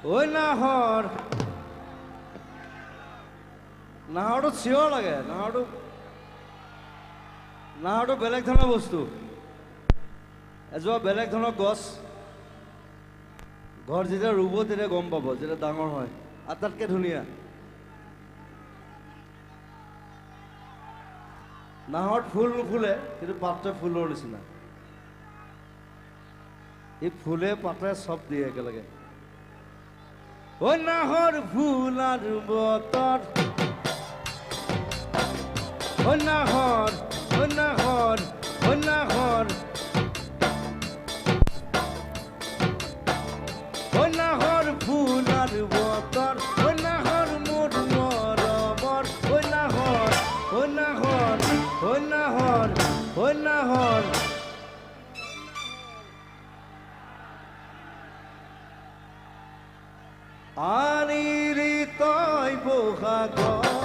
ঐ নাহৰ নাহৰটো চিঞৰ লাগে নাহৰটো বেলেগ ধৰণৰ বস্তু এজোপা বেলেগ ধৰণৰ গছ ঘৰ যেতিয়া ৰুব তেতিয়া গম পাব যেতিয়া ডাঙৰ হয় আটাইতকৈ ধুনীয়া নাহৰত ফুল নুফুলে কিন্তু পাতে ফুলৰ নিচিনা এই ফুলে পাতে চব দিয়ে একেলগে ঐ নাহৰ ফুল আৰু বতৰ ঐ নাহৰ ঐ নাহৰ ঐ নাহৰ ঐ নাহৰ ফুল আৰু বতৰ ঐ নাহৰ মোৰ মৰমৰ ঐ নাহৰ ঐ নাহৰ ঐ নাহৰ ঐ নাহৰ আনিলি তই বহাগৰ